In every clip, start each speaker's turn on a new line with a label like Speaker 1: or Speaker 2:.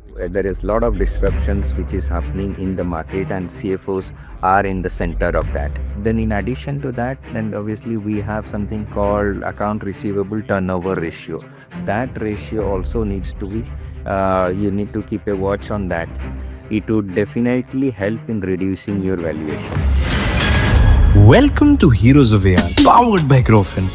Speaker 1: There is a lot of disruptions which is happening in the market, and CFOs are in the center of that. Then in addition to that, then obviously we have something called account receivable turnover ratio. That ratio also needs to be, you need to keep a watch on that. It would definitely help in reducing your valuation.
Speaker 2: Welcome to Heroes of AI, powered by Growfin,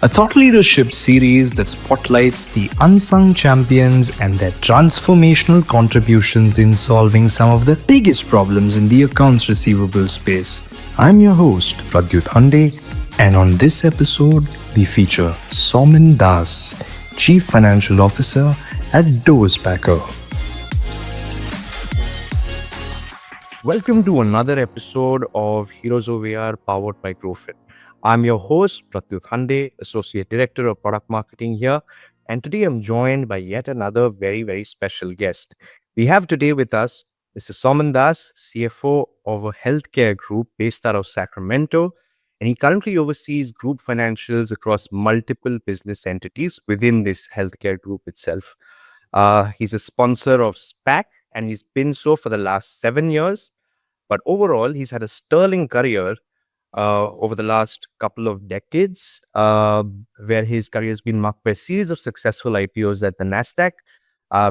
Speaker 2: a thought leadership series that spotlights the unsung champions and their transformational contributions in solving some of the biggest problems in the accounts receivable space. I'm your host, Pradyut Hande, and on this episode, we feature Soumen Das, Chief Financial Officer at DosePacker. Welcome to another episode of Heroes of AR powered by Growfin. I'm your host, Pradyut Hande, Associate Director of Product Marketing here. And today I'm joined by yet another very special guest. We have today with us Mr. Soumen Das, CFO of a healthcare group based out of Sacramento. And he currently oversees group financials across multiple business entities within this healthcare group itself. He's a sponsor of SPAC, and he's been so for the last 7 years. But overall, he's had a sterling career over the last couple of decades, where his career has been marked by a series of successful IPOs at the NASDAQ,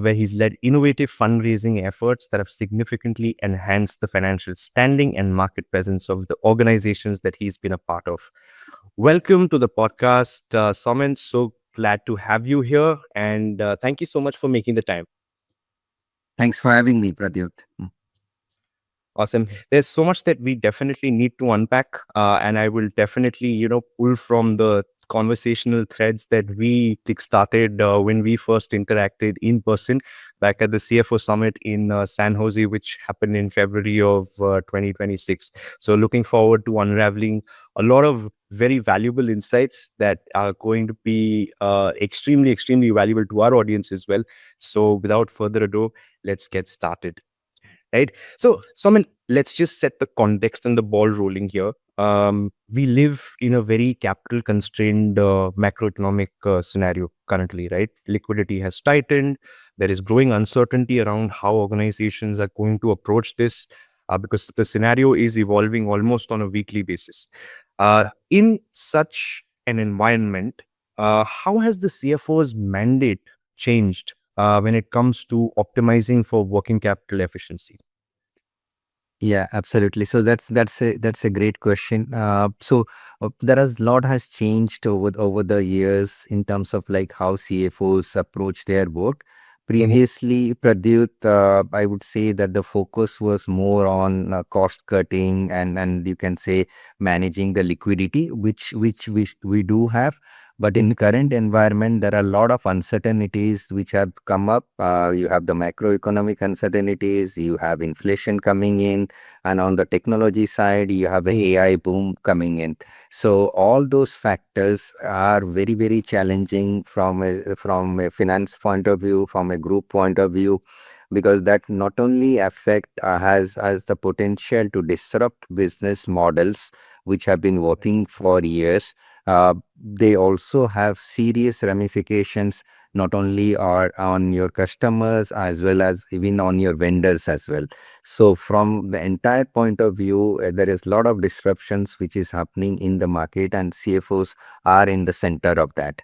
Speaker 2: where he's led innovative fundraising efforts that have significantly enhanced the financial standing and market presence of the organizations that he's been a part of. Welcome to the podcast, Soumen. So glad to have you here, and thank you so much for making the time.
Speaker 1: Thanks for having me, Pradyut.
Speaker 2: Awesome. There's so much that we definitely need to unpack, and I will definitely, pull from the conversational threads that we started when we first interacted in person back at the CFO summit in San Jose, which happened in February of 2026. So looking forward to unraveling a lot of very valuable insights that are going to be extremely valuable to our audience as well. So without further ado, let's get started. Right. So I mean, let's just set the context and the ball rolling here. We live in a very capital constrained macroeconomic scenario currently, right? Liquidity has tightened. There is growing uncertainty around how organizations are going to approach this because the scenario is evolving almost on a weekly basis. In such an environment, how has the CFO's mandate changed when it comes to optimizing for working capital efficiency?
Speaker 1: Yeah, absolutely. So that's a great question. There is lot has changed over the years in terms of like how CFOs approach their work.
Speaker 2: Mhm.
Speaker 1: Previously, Pradyut, I would say that the focus was more on cost cutting and you can say managing the liquidity, which we do have. But in current environment, there are a lot of uncertainties which have come up. You have the macroeconomic uncertainties, you have inflation coming in, and on the technology side you have a AI boom coming in. So all those factors are very challenging from a finance point of view, from a group point of view, because that not only affect has the potential to disrupt business models which have been working for years. They also have serious ramifications not only are on your customers as well as even on your vendors as well. So from the entire point of view, there is a lot of disruptions which is happening in the market, and CFOs are in the center of that.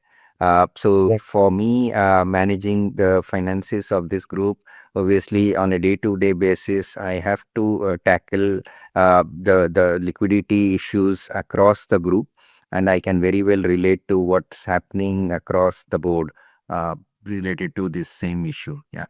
Speaker 1: So
Speaker 2: Yeah.
Speaker 1: for me, managing the finances of this group, obviously on a day-to-day basis, I have to tackle the liquidity issues across the group, and I can very well relate to what's happening across the board related to this same issue. Yeah.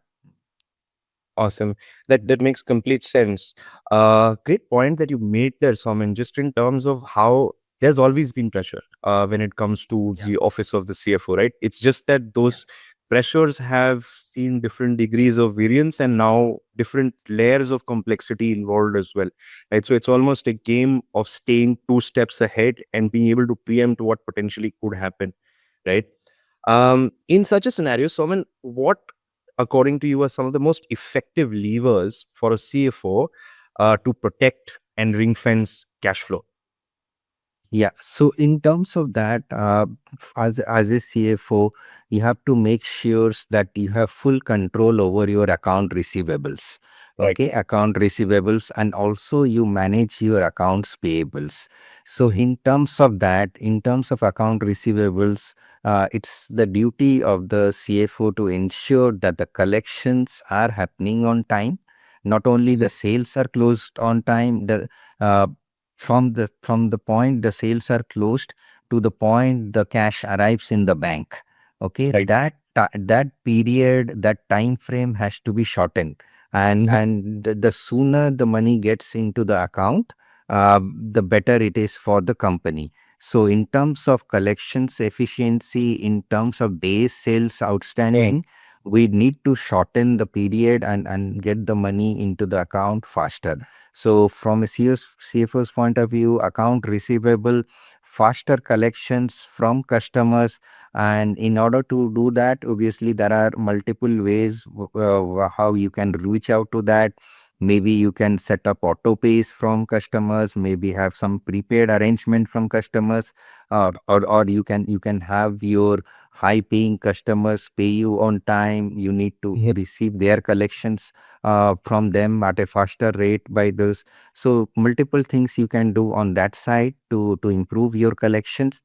Speaker 2: Awesome. That makes complete sense. Great point that you made there, Somin, just in terms of how there's always been pressure when it comes to
Speaker 1: Yeah.
Speaker 2: the office of the CFO, right? It's just that those pressures have seen different degrees of variance and now different layers of complexity involved as well. Right. So it's almost a game of staying two steps ahead and being able to preempt what potentially could happen. Right. In such a scenario, Somin, what according to you, are some of the most effective levers for a CFO to protect and ring fence cash flow?
Speaker 1: Yeah. So in terms of that, as a CFO, you have to make sure that you have full control over your account receivables.
Speaker 2: Right.
Speaker 1: Okay, account receivables, and also you manage your accounts payables. So in terms of that, in terms of account receivables, it's the duty of the CFO to ensure that the collections are happening on time. Not only the sales are closed on time, the uh, from the point the sales are closed to the point the cash arrives in the bank. Okay,
Speaker 2: Right.
Speaker 1: that period, that time frame has to be shortened, and the sooner the money gets into the account, the better it is for the company. So in terms of collections efficiency, in terms of days sales
Speaker 2: Mm.
Speaker 1: outstanding, we need to shorten the period and get the money into the account faster. So from a CFO's point of view, account receivable, faster collections from customers. And in order to do that, obviously there are multiple ways how you can reach out to that. Maybe you can set up auto pays from customers, maybe have some prepaid arrangement from customers, or you can have your high paying customers pay you on time. You need to receive their collections from them at a faster rate by those. So multiple things you can do on that side to improve your collections.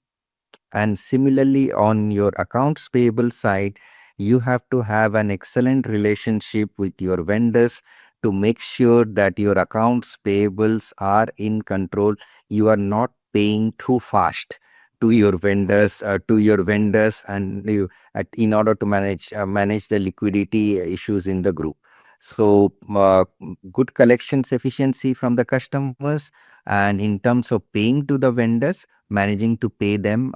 Speaker 1: And similarly, on your accounts payable side, you have to have an excellent relationship with your vendors to make sure that your accounts payables are in control. You are not paying too fast to your vendors, and in order to manage the liquidity issues in the group. So good collections efficiency from the customers, and in terms of paying to the vendors, managing to pay them.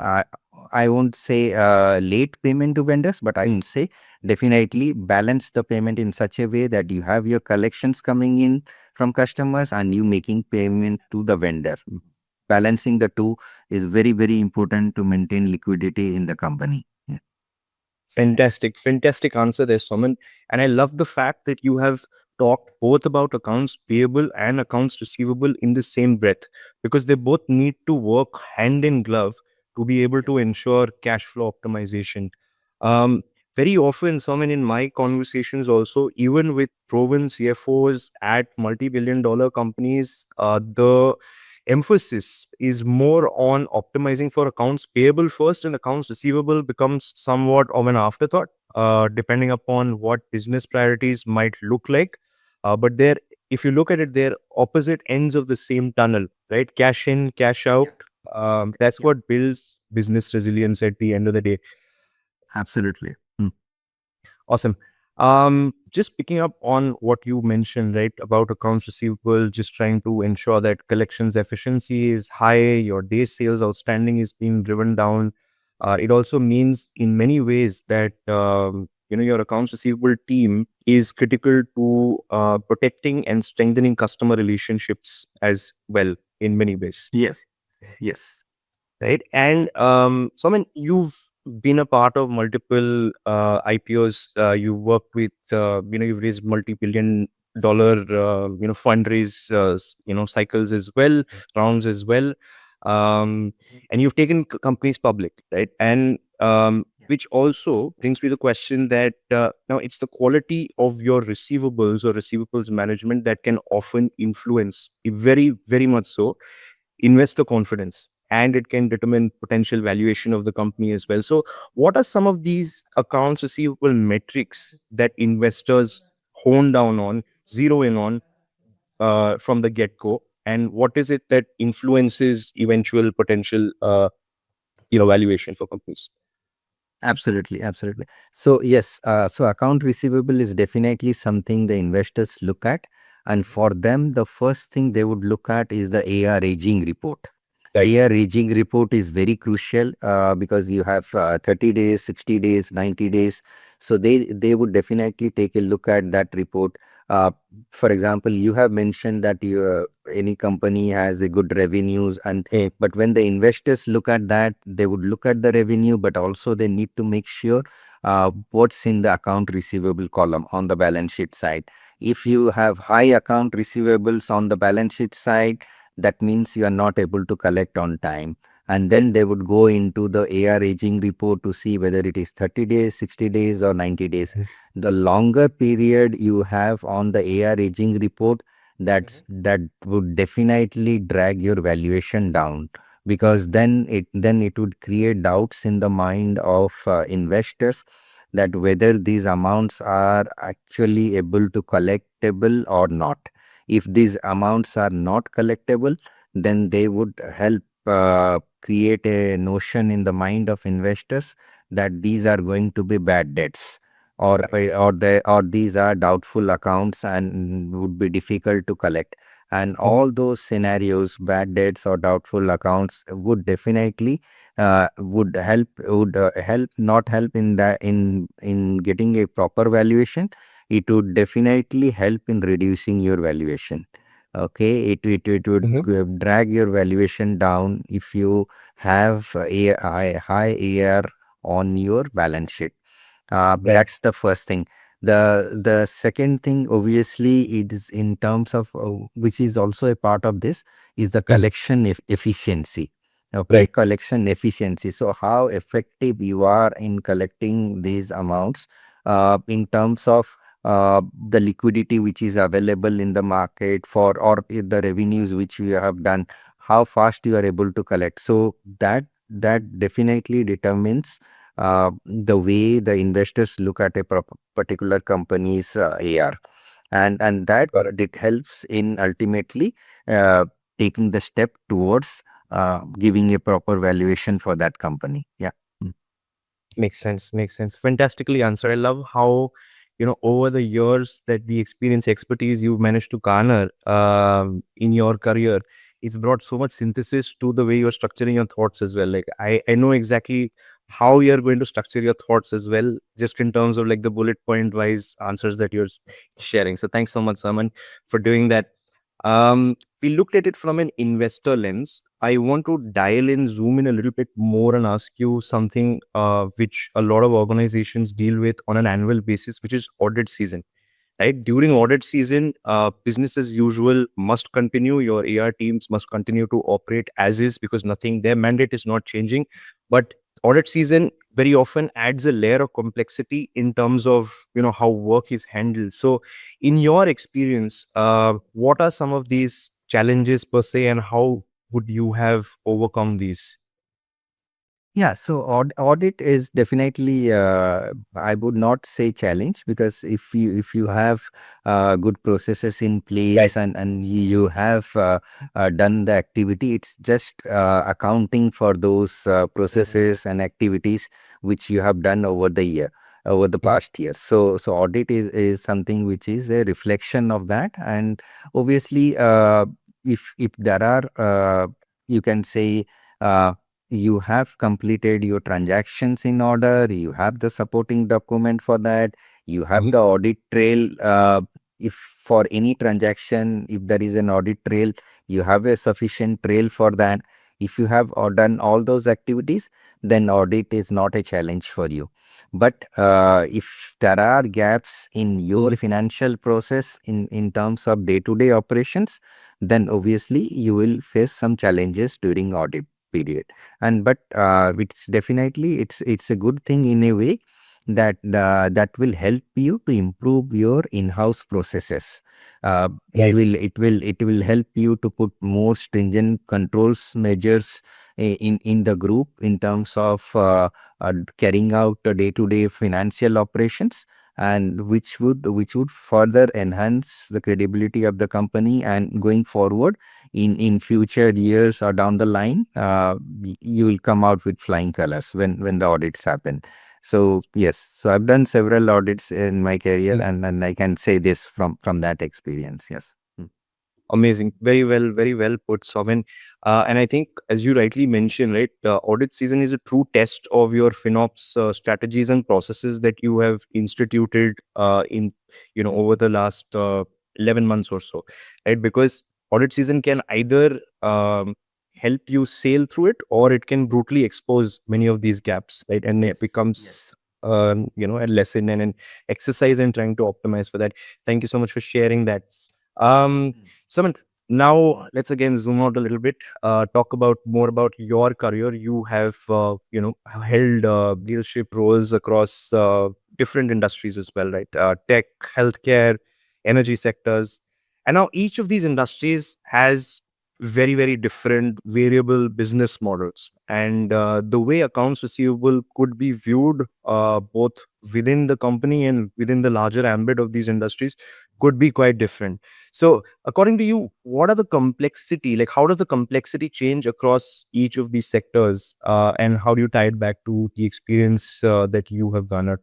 Speaker 1: I won't say late payment to vendors, but I would say definitely balance the payment in such a way that you have your collections coming in from customers and you making payment to the vendor. Balancing the two is very, very important to maintain liquidity in the company. Yeah.
Speaker 2: Fantastic, fantastic answer there, Soman. And I love the fact that you have talked both about accounts payable and accounts receivable in the same breath, because they both need to work hand in glove to be able to
Speaker 1: Yes.
Speaker 2: ensure cash flow optimization. Um, Very often, Soman, in my conversations also, even with proven CFOs at multi-billion dollar companies, the emphasis is more on optimizing for accounts payable first, and accounts receivable becomes somewhat of an afterthought, depending upon what business priorities might look like. But they're, if you look at it, they're opposite ends of the same tunnel, right? Cash in, cash out.
Speaker 1: Yeah.
Speaker 2: That's
Speaker 1: Yeah.
Speaker 2: what builds business resilience at the end of the day.
Speaker 1: Absolutely. Mm.
Speaker 2: Awesome. Just picking up on what you mentioned, right, about accounts receivable, just trying to ensure that collections efficiency is high, your day sales outstanding is being driven down. It also means in many ways that your accounts receivable team is critical to protecting and strengthening customer relationships as well in many ways.
Speaker 1: Yes. Yes.
Speaker 2: Right. And so I mean, you've been a part of multiple IPOs. You worked with, you've raised multi-billion dollar, fundraise, cycles as well, rounds as well. And you've taken companies public, right? And which also brings me the question that now it's the quality of your receivables or receivables management that can often influence, very, very much so, investor confidence, and it can determine potential valuation of the company as well. So what are some of these accounts receivable metrics that investors hone down on, zero in on, from the get-go, and what is it that influences eventual potential valuation for companies?
Speaker 1: Absolutely, absolutely. So yes, so account receivable is definitely something the investors look at, and for them, the first thing they would look at is the AR aging report.
Speaker 2: Right.
Speaker 1: AR aging report is very crucial because you have 30 days, 60 days, 90 days. So they would definitely take a look at that report. Uh, for example, you have mentioned that any company has a good revenues, and
Speaker 2: Mm.
Speaker 1: but when the investors look at that, they would look at the revenue, but also they need to make sure what's in the account receivable column on the balance sheet side. If you have high account receivables on the balance sheet side, that means you are not able to collect on time. And then they would go into the AR aging report to see whether it is 30 days, 60 days, or 90 days. The longer period you have on the AR aging report, that would definitely drag your valuation down, because then it would create doubts in the mind of investors, that whether these amounts are actually able to collectible or not. If these amounts are not collectible, then they would help create a notion in the mind of investors that these are going to be bad debts, or these are doubtful accounts and would be difficult to collect. And all those scenarios, bad debts or doubtful accounts, would definitely would help not help in that in getting a proper valuation. It would definitely help in reducing your valuation. Okay, it would drag your valuation down if you have a high AR on your balance sheet. That's the first thing. The second thing, obviously, it is in terms of which is also a part of this, is the collection efficiency. Okay, collection efficiency. So how effective you are in collecting these amounts, in terms of the liquidity which is available in the market for, or the revenues which you have done, how fast you are able to collect. So that definitely determines the way the investors look at a particular company's AR, and that it helps in ultimately uh, taking the step towards giving a proper valuation for that company. Yeah. Mm.
Speaker 2: Makes sense. Makes sense. Fantastically answered. I love how, over the years that the experience, expertise you've managed to garner in your career, it's brought so much synthesis to the way you're structuring your thoughts as well. Like I know exactly how you're going to structure your thoughts as well, just in terms of like the bullet point wise answers that you're sharing. So thanks so much, Soumen, for doing that. We looked at it from an investor lens. I want to dial in, zoom in a little bit more and ask you something which a lot of organizations deal with on an annual basis, which is audit season. Right? During audit season, business as usual must continue. Your AR teams must continue to operate as is because nothing, their mandate is not changing. But audit season very often adds a layer of complexity in terms of, how work is handled. So in your experience, what are some of these challenges per se, and how would you have overcome these?
Speaker 1: Yeah, so audit is definitely, I would not say challenge, because if you have good processes in place, and you have done the activity, it's just accounting for those processes and activities which you have done over the year, over the past year. So audit is something which is a reflection of that. And obviously, if there are, you can say, uh, you have completed your transactions in order, you have the supporting document for that, you have the audit trail. If for any transaction, if there is an audit trail, you have a sufficient trail for that. If you have done all those activities, then audit is not a challenge for you. But if there are gaps in your financial process in terms of day-to-day operations, then obviously you will face some challenges during audit period. And but it's definitely, it's a good thing in a way, that that will help you to improve your in-house processes. It will help you to put more stringent controls measures in the group in terms of carrying out the day-to-day financial operations, and which would further enhance the credibility of the company. And going forward, in future years or down the line, you will come out with flying colors when the audits happen. So yes, so I've done several audits in my career, and I can say this from that experience. Yes. Mm.
Speaker 2: Amazing. Very well put, Somin. And I think, as you rightly mentioned, right, audit season is a true test of your FinOps strategies and processes that you have instituted over the last 11 months or so, right? Because audit season can either help you sail through it, or it can brutally expose many of these gaps, right? And it
Speaker 1: Yes.
Speaker 2: becomes, a lesson and an exercise in trying to optimize for that. Thank you so much for sharing that. Um,
Speaker 1: Mm.
Speaker 2: Suman, Now let's again zoom out a little bit. Talk about more about your career. You have held leadership roles across different industries as well, right? Tech, healthcare, energy sectors, and now each of these industries has very different variable business models, and the way accounts receivable could be viewed both within the company and within the larger ambit of these industries could be quite different. So according to you, what are the complexity, like how does the complexity change across each of these sectors, and how do you tie it back to the experience that you have garnered?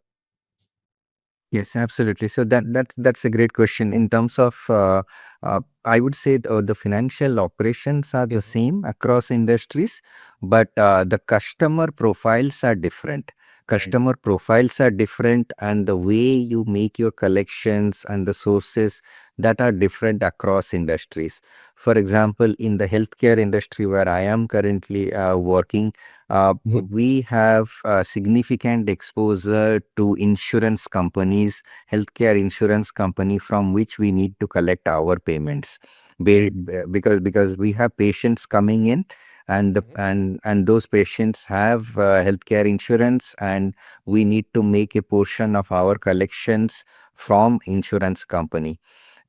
Speaker 1: Yes, absolutely. So that's a great question. In terms of, I would say the financial operations are the
Speaker 2: Mhm.
Speaker 1: same across industries, but the customer profiles are different.
Speaker 2: Right.
Speaker 1: Customer profiles are different, and the way you make your collections and the sources that are different across industries. For example, in the healthcare industry where I am currently working,
Speaker 2: Mhm.
Speaker 1: we have significant exposure to insurance companies, healthcare insurance company from which we need to collect our payments.
Speaker 2: Right.
Speaker 1: Because we have patients coming in, and
Speaker 2: Mhm.
Speaker 1: and those patients have healthcare insurance, and we need to make a portion of our collections from insurance company.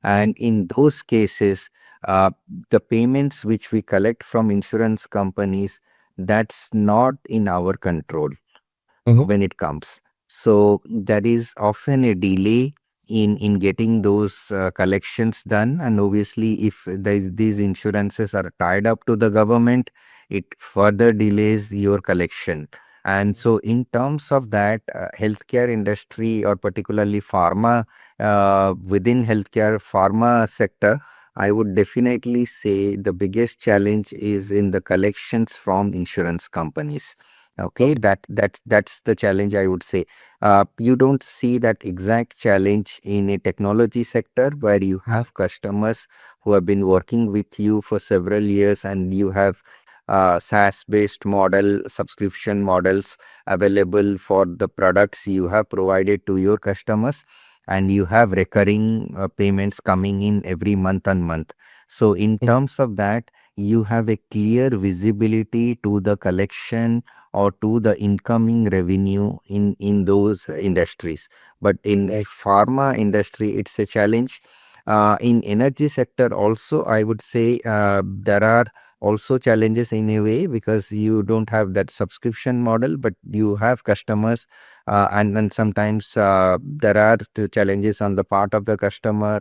Speaker 2: Right.
Speaker 1: And in those cases, uh, the payments which we collect from insurance companies, that's not in our control
Speaker 2: Mhm.
Speaker 1: when it comes. So there is often a delay in getting those collections done, and obviously, if these insurances are tied up to the government, it further delays your collection. And
Speaker 2: Mhm.
Speaker 1: so, in terms of that, healthcare industry or particularly pharma, within healthcare pharma sector, I would definitely say the biggest challenge is in the collections from insurance companies. Okay,
Speaker 2: Okay.
Speaker 1: that's the challenge, I would say. You don't see that exact challenge in a technology sector where you have customers who have been working with you for several years, and you have SaaS-based model, subscription models available for the products you have provided to your customers, and you have recurring payments coming in every month and month. So in
Speaker 2: Mhm.
Speaker 1: terms of that, you have a clear visibility to the collection or to the incoming revenue in those industries. But in
Speaker 2: Right.
Speaker 1: pharma industry, it's a challenge. In energy sector also, I would say there are also challenges in a way, because you don't have that subscription model, but you have customers, and then sometimes there are the challenges on the part of the customer.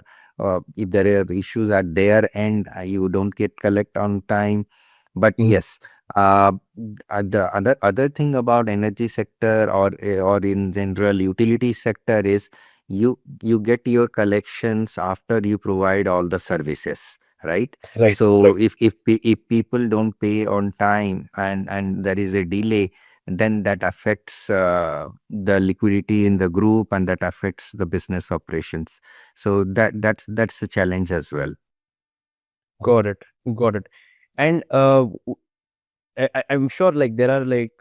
Speaker 1: If there are issues at their end, you don't get collect on time. But
Speaker 2: Mhm.
Speaker 1: yes, the other thing about energy sector, or in general utility sector, is you get your collections after you provide all the services, right?
Speaker 2: Right.
Speaker 1: So
Speaker 2: Right.
Speaker 1: if people don't pay on time, and there is a delay, then that affects the liquidity in the group, and that affects the business operations. So that's a challenge as well.
Speaker 2: Got it. Got it. And I'm sure like there are like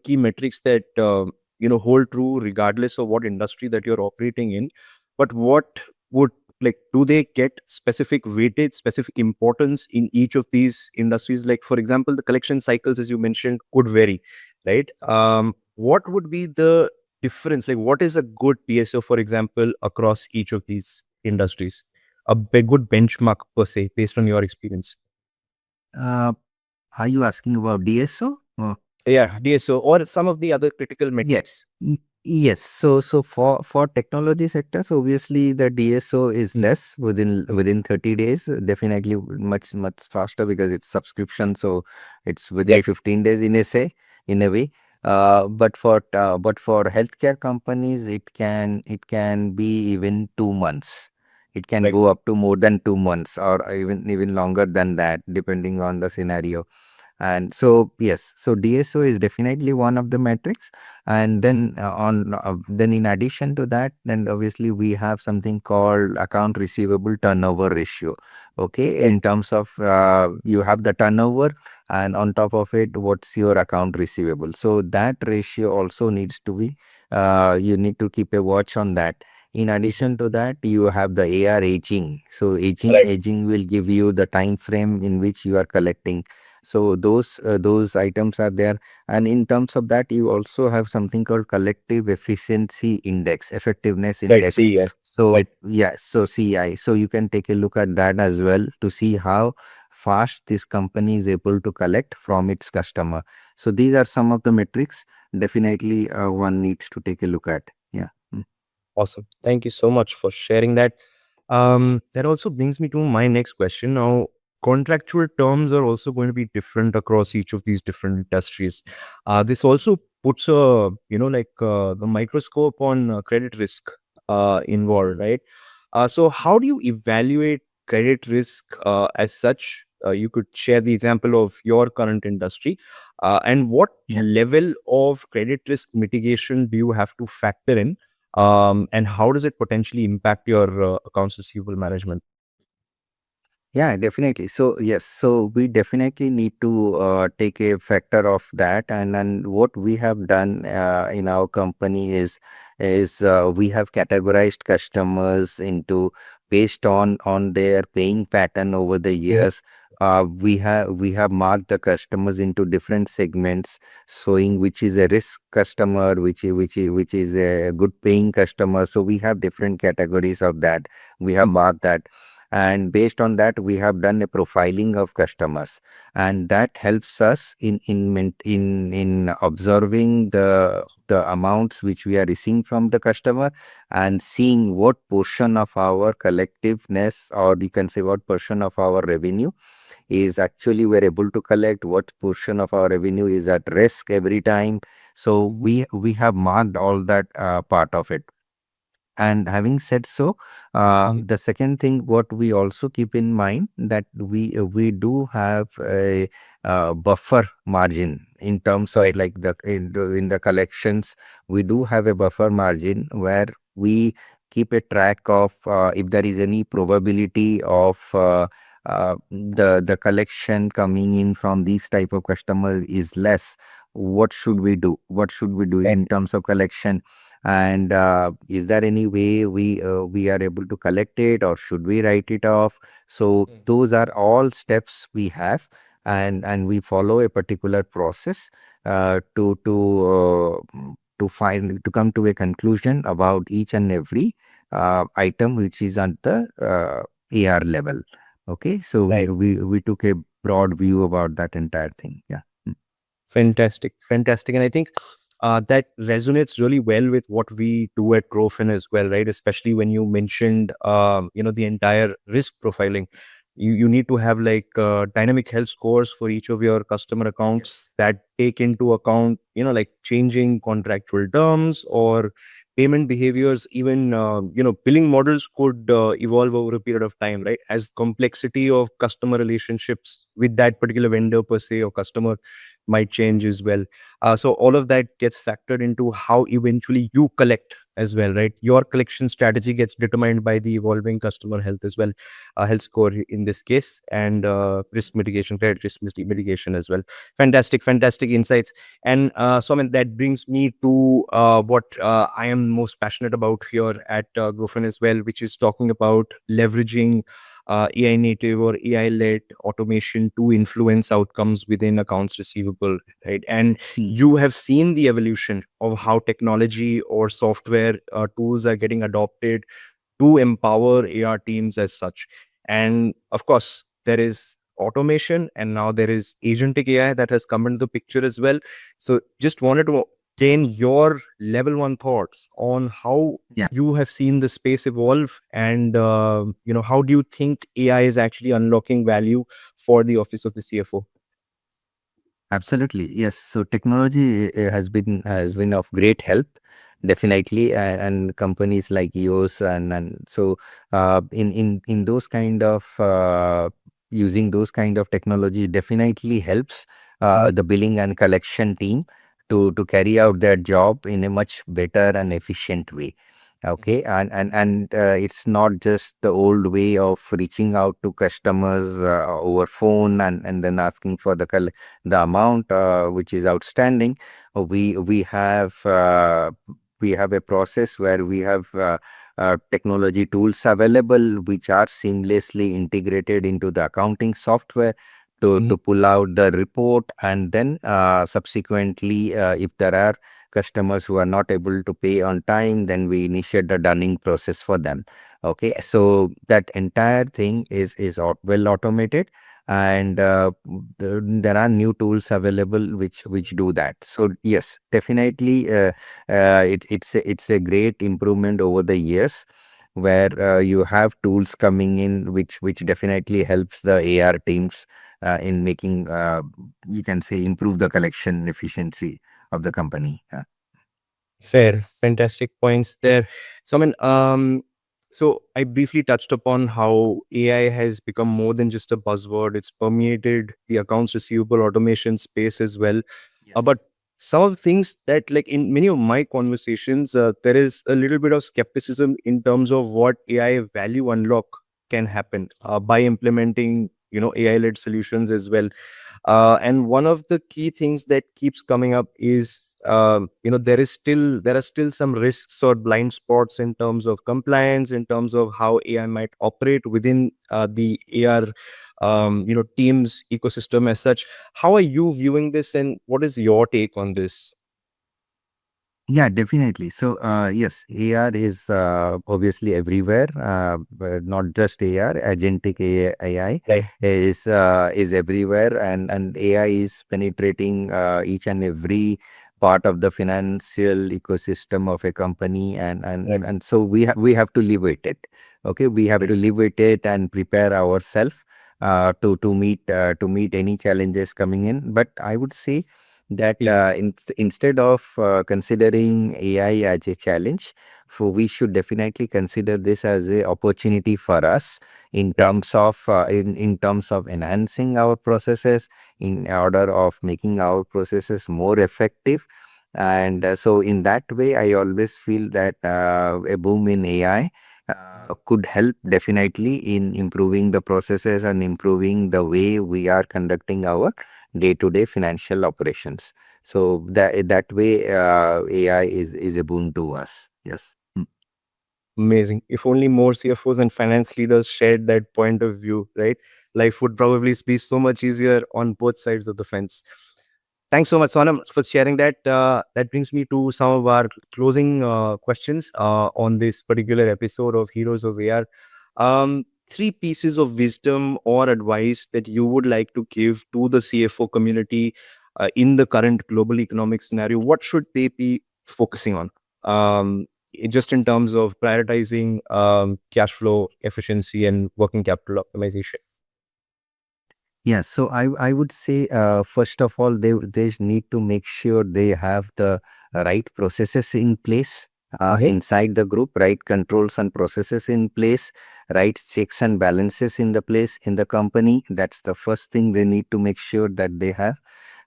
Speaker 2: key metrics that hold true regardless of what industry that you're operating in. But what would, like, do they get specific weightage, specific importance in each of these industries? Like for example, the collection cycles, as you mentioned, could vary, right? What would be the difference? Like what is a good PSO, for example, across each of these industries? Good benchmark per se, based on your experience.
Speaker 1: Uh, are you asking about DSO?
Speaker 2: Yeah, DSO or some of the other critical metrics.
Speaker 1: Yes. Yes. So for technology sectors, obviously the DSO is less within 30 days. Definitely much faster because it's subscription. So it's within
Speaker 2: Right.
Speaker 1: 15 days in a way. But for healthcare companies, it can be even 2 months. It can
Speaker 2: Right.
Speaker 1: go up to more than 2 months, or even longer than that, depending on the scenario. And so yes, so DSO is definitely one of the metrics. And then in addition to that, then obviously we have something called account receivable turnover ratio. Okay,
Speaker 2: Right.
Speaker 1: in terms of you have the turnover, and on top of it, what's your account receivable? So that ratio also needs to be, you need to keep a watch on that. In addition to that, you have the AR aging. So
Speaker 2: Right.
Speaker 1: aging will give you the time frame in which you are collecting. So those items are there. And in terms of that, you also have something called collective efficiency index, effectiveness
Speaker 2: Right.
Speaker 1: index.
Speaker 2: CEI.
Speaker 1: So
Speaker 2: Right.
Speaker 1: yeah, so CI. So you can take a look at that as well to see how fast this company is able to collect from its customer. So these are some of the metrics definitely one needs to take a look at. Yeah. Mm.
Speaker 2: Awesome. Thank you so much for sharing that. That also brings me to my next question. Now, contractual terms are also going to be different across each of these different industries. This also puts a, the microscope on credit risk involved,
Speaker 1: Mm.
Speaker 2: right? So how do you evaluate credit risk as such? You could share the example of your current industry, and what
Speaker 1: Yeah.
Speaker 2: level of credit risk mitigation do you have to factor in, and how does it potentially impact your accounts receivable management?
Speaker 1: Yeah, definitely. So yes, so we definitely need to take a factor of that, and then what we have done in our company is we have categorized customers into based on their paying pattern over the years. We have marked the customers into different segments, showing which is a risk customer, which is a good paying customer. So we have different categories of that. We have marked that, and based on that we have done a profiling of customers, and that helps us in observing the amounts which we are receiving from the customer, and seeing what portion of our collectiveness, or you can say what portion of our revenue is actually we're able to collect, what portion of our revenue is at risk every time. So we have marked all that part of it. And having said so, the second thing what we also keep in mind that we do have a buffer margin in terms of
Speaker 2: Right.
Speaker 1: like in the collections. We do have a buffer margin where we keep a track of if there is any probability of the collection coming in from these type of customers is less. What should we do? What should we do
Speaker 2: Right.
Speaker 1: in terms of collection? And is there any way we are able to collect it, or should we write it off? So those are all steps we have, and we follow a particular process to find to come to a conclusion about each and every item which is at the AR level. Okay, so we,
Speaker 2: Right.
Speaker 1: we we took a broad view about that entire thing. Yeah. Mm.
Speaker 2: Fantastic, fantastic. And I think that resonates really well with what we do at Growfin as well, right? Especially when you mentioned, the entire risk profiling. You need to have like dynamic health scores for each of your customer accounts that take into account, like changing contractual terms or payment behaviors. Even, billing models could evolve over a period of time, right? As complexity of customer relationships with that particular vendor per se or customer might change as well. So all of that gets factored into how eventually you collect as well, right? Your collection strategy gets determined by the evolving customer health as well, health score in this case, and risk mitigation, credit risk mitigation as well. Fantastic, fantastic insights. And so, I mean, that brings me to what I am most passionate about here at Growfin as well, which is talking about leveraging AI native or AI led automation to influence outcomes within accounts receivable, right? And
Speaker 1: Mm.
Speaker 2: you have seen the evolution of how technology or software tools are getting adopted to empower AR teams as such. And of course, there is automation, and now there is agentic AI that has come into the picture as well. So just wanted to gain your level one thoughts on how
Speaker 1: Yeah.
Speaker 2: you have seen the space evolve, and how do you think AI is actually unlocking value for the office of the CFO?
Speaker 1: Absolutely, yes. So technology has been of great help, definitely, and companies like yours and so in those kind of using those kind of technology definitely helps the billing and collection team to carry out their job in a much better and efficient way. Okay, and it's not just the old way of reaching out to customers over phone and then asking for the amount which is outstanding. We have a process where we have technology tools available which are seamlessly integrated into the accounting software to pull out the report, and then subsequently if there are customers who are not able to pay on time, then we initiate the dunning process for them. Okay, so that entire thing is well automated, and there are new tools available which do that. So yes, definitely it's a great improvement over the years, where you have tools coming in which definitely helps the AR teams in making you can say improve the collection efficiency of the company.
Speaker 2: Fair, fantastic points there. So, so I briefly touched upon how AI has become more than just a buzzword. It's permeated the accounts receivable automation space as well. But
Speaker 1: Yes.
Speaker 2: some of the things that, like in many of my conversations, there is a little bit of skepticism in terms of what AI value unlock can happen by implementing, AI-led solutions as well. And one of the key things that keeps coming up is there are still some risks or blind spots in terms of compliance, in terms of how AI might operate within the AR teams ecosystem as such. How are you viewing this, and what is your take on this?
Speaker 1: Yeah, definitely. So, yes, AR is obviously everywhere, but not just AR. Agentic AI
Speaker 2: Right.
Speaker 1: is everywhere, and AI is penetrating each and every part of the financial ecosystem of a company,
Speaker 2: Right.
Speaker 1: and so we have to live with it. Okay, we have to live with it and prepare ourselves to meet any challenges coming in. But I would say that instead of considering AI as a challenge, so we should definitely consider this as a opportunity for us in
Speaker 2: Right.
Speaker 1: terms of enhancing our processes, in order of making our processes more effective. And so in that way, I always feel that a boom in AI could help definitely in improving the processes and improving the way we are conducting our day-to-day financial operations. So that way, AI is a boon to us. Yes.
Speaker 2: Amazing. If only more CFOs and finance leaders shared that point of view, right? Life would probably be so much easier on both sides of the fence. Thanks so much, Sonam, for sharing that. That brings me to some of our closing questions on this particular episode of Heroes of AR. Three pieces of wisdom or advice that you would like to give to the CFO community in the current global economic scenario. What should they be focusing on? Just in terms of prioritizing cash flow efficiency and working capital optimization.
Speaker 1: Yes, so I would say first of all they need to make sure they have the right processes in place inside the group, right controls and processes in place, right checks and balances in the place in the company. That's the first thing they need to make sure that they have.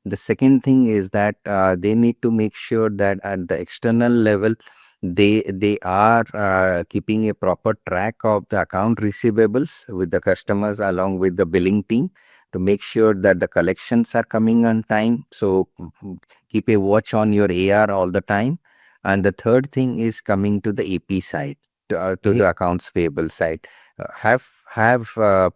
Speaker 1: The second thing is that they need to make sure that at the external level, they are keeping a proper track of the account receivables with the customers along with the billing team to make sure that the collections are coming on time. So keep a watch on your AR all the time. And the third thing is coming to the AP side, to the accounts payable side. Have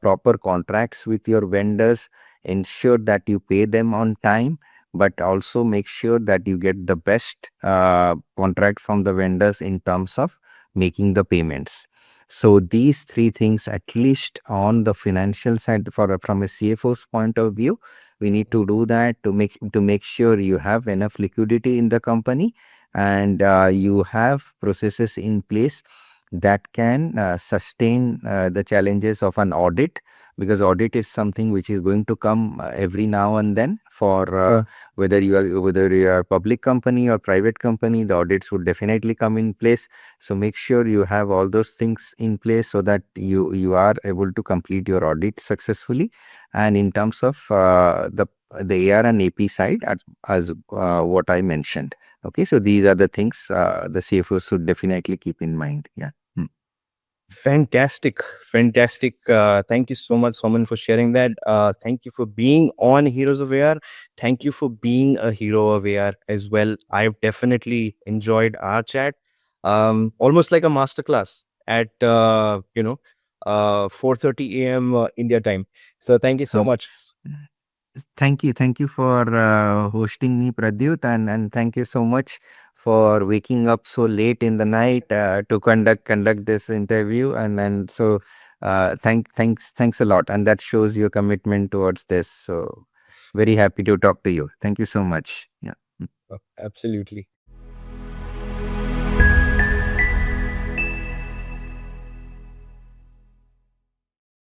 Speaker 1: proper contracts with your vendors. Ensure that you pay them on time, but also make sure that you get the best contract from the vendors in terms of making the payments. So these three things, at least on the financial side, from a CFO's point of view, we need to do that to make sure you have enough liquidity in the company, and you have processes in place that can sustain the challenges of an audit, because audit is something which is going to come every now and then for whether you are a public company or private company. The audits would definitely come in place. So make sure you have all those things in place so that you are able to complete your audit successfully. And in terms of the AR and AP side, as what I mentioned. Okay, so these are the things the CFO should definitely keep in mind. Yeah.
Speaker 2: Fantastic. Fantastic. Thank you so much, Soumen, for sharing that. Thank you for being on Heroes of AR. Thank you for being a hero of AR as well. I've definitely enjoyed our chat. almost like a masterclass at 4:30 a.m. India time. So thank you so
Speaker 1: Um,
Speaker 2: much.
Speaker 1: Thank you for hosting me, Pradyut, and thank you so much for waking up so late in the night to conduct this interview. And so, thanks a lot, and that shows your commitment towards this. So, very happy to talk to you. Thank you so much. Yeah.
Speaker 2: Absolutely.